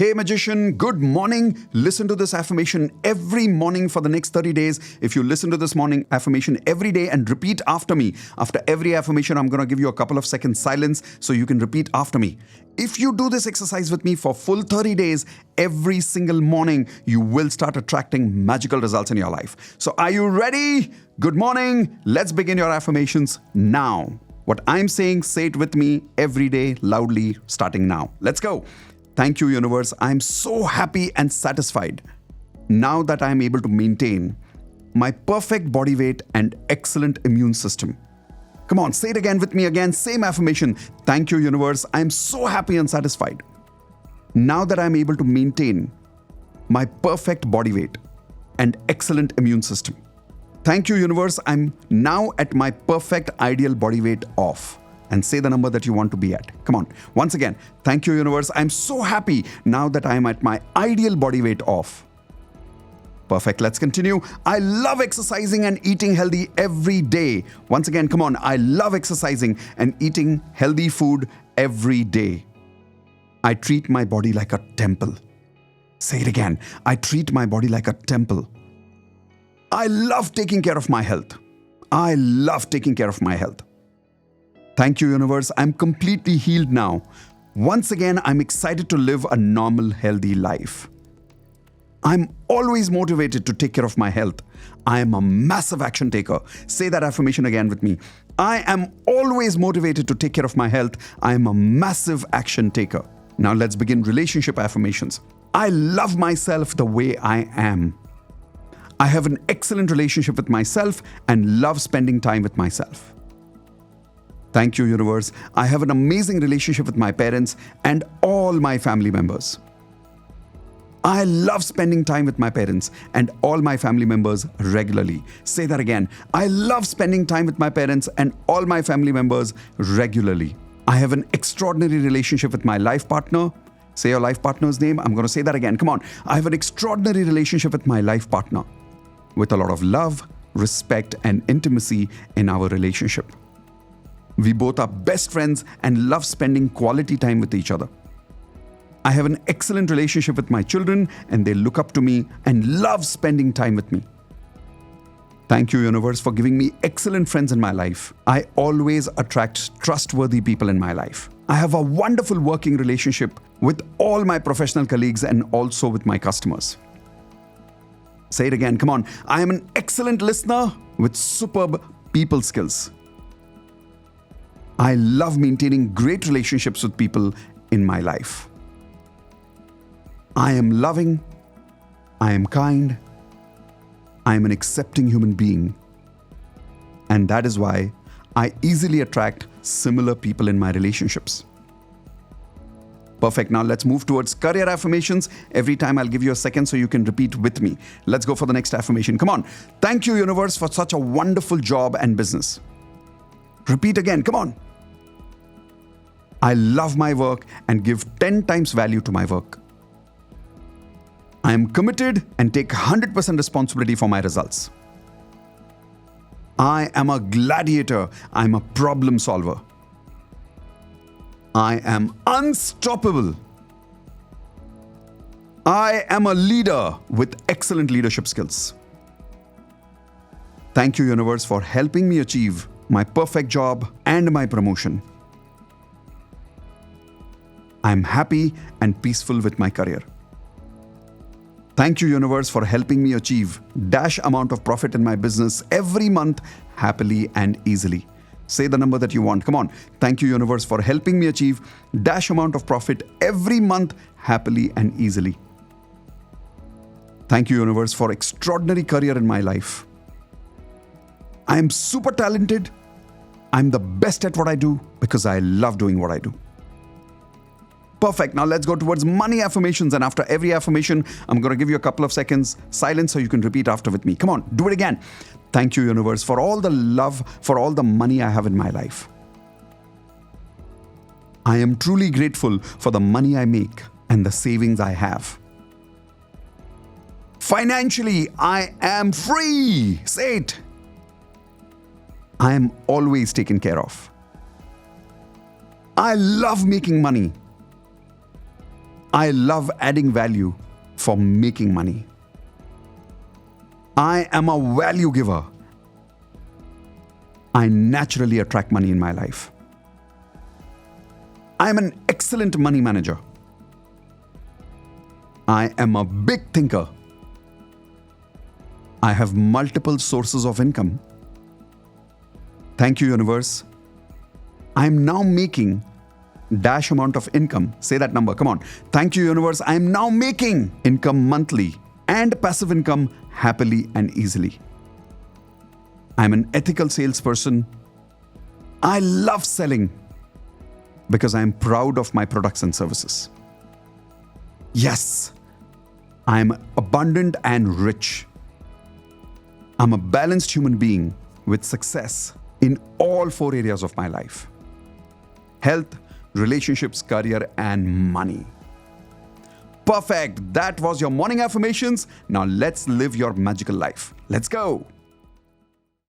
Hey magician, good morning. Listen to this affirmation every morning for the next 30 days. If you listen to this morning affirmation every day and repeat after me, after every affirmation, I'm going to give you a couple of seconds silence so you can repeat after me. If you do this exercise with me for full 30 days, every single morning, you will start attracting magical results in your life. So are you ready? Good morning. Let's begin your affirmations now. What I'm saying, say it with me every day, loudly, starting now. Let's go. Thank you, universe. I'm so happy and satisfied now that I'm able to maintain my perfect body weight and excellent immune system. Come on, say it again with me again. Same affirmation. Thank you, universe. I'm so happy and satisfied now that I'm able to maintain my perfect body weight and excellent immune system. Thank you, universe. I'm now at my perfect ideal body weight of. And say the number that you want to be at. Come on. Once again, thank you, universe. I'm so happy now that I'm at my ideal body weight of. Perfect. Let's continue. I love exercising and eating healthy every day. Once again, come on. I love exercising and eating healthy food every day. I treat my body like a temple. Say it again. I treat my body like a temple. I love taking care of my health. I love taking care of my health. Thank you, universe. I'm completely healed now. Once again, I'm excited to live a normal, healthy life. I'm always motivated to take care of my health. I am a massive action taker. Say that affirmation again with me. I am always motivated to take care of my health. I am a massive action taker. Now let's begin relationship affirmations. I love myself the way I am. I have an excellent relationship with myself and love spending time with myself. Thank you, universe. I have an amazing relationship with my parents and all my family members. I love spending time with my parents and all my family members regularly. Say that again. I love spending time with my parents and all my family members regularly. I have an extraordinary relationship with my life partner. Say your life partner's name. I'm going to say that again. Come on. I have an extraordinary relationship with my life partner with a lot of love, respect, and intimacy in our relationship. We both are best friends and love spending quality time with each other. I have an excellent relationship with my children and they look up to me and love spending time with me. Thank you, universe, for giving me excellent friends in my life. I always attract trustworthy people in my life. I have a wonderful working relationship with all my professional colleagues and also with my customers. Say it again. Come on. I am an excellent listener with superb people skills. I love maintaining great relationships with people in my life. I am loving. I am kind. I am an accepting human being. And that is why I easily attract similar people in my relationships. Perfect. Now let's move towards career affirmations. Every time I'll give you a second so you can repeat with me. Let's go for the next affirmation. Come on. Thank you, universe, for such a wonderful job and business. Repeat again. Come on. I love my work and give 10 times value to my work. I am committed and take 100% responsibility for my results. I am a gladiator. I am a problem solver. I am unstoppable. I am a leader with excellent leadership skills. Thank you, universe, for helping me achieve my perfect job and my promotion. I am happy and peaceful with my career. Thank you, universe, for helping me achieve dash amount of profit in my business every month happily and easily. Say the number that you want. Come on. Thank you, universe, for helping me achieve dash amount of profit every month happily and easily. Thank you, universe, for extraordinary career in my life. I am super talented. I'm the best at what I do because I love doing what I do. Perfect. Now let's go towards money affirmations. And after every affirmation, I'm going to give you a couple of seconds silence so you can repeat after with me. Come on, do it again. Thank you, universe, for all the love, for all the money I have in my life. I am truly grateful for the money I make and the savings I have. Financially, I am free. Say it. I am always taken care of. I love making money. I love adding value for making money. I am a value giver. I naturally attract money in my life. I am an excellent money manager. I am a big thinker. I have multiple sources of income. Thank you, universe. I am now making dash amount of income. Say that number. Come on. Thank you, universe. I am now making income monthly and passive income happily and easily. I'm an ethical salesperson. I love selling because I'm proud of my products and services. Yes, I'm abundant and rich. I'm a balanced human being with success in all 4 areas of my life: health, relationships, career, and money. Perfect. That was your morning affirmations. Now let's live your magical life. Let's go.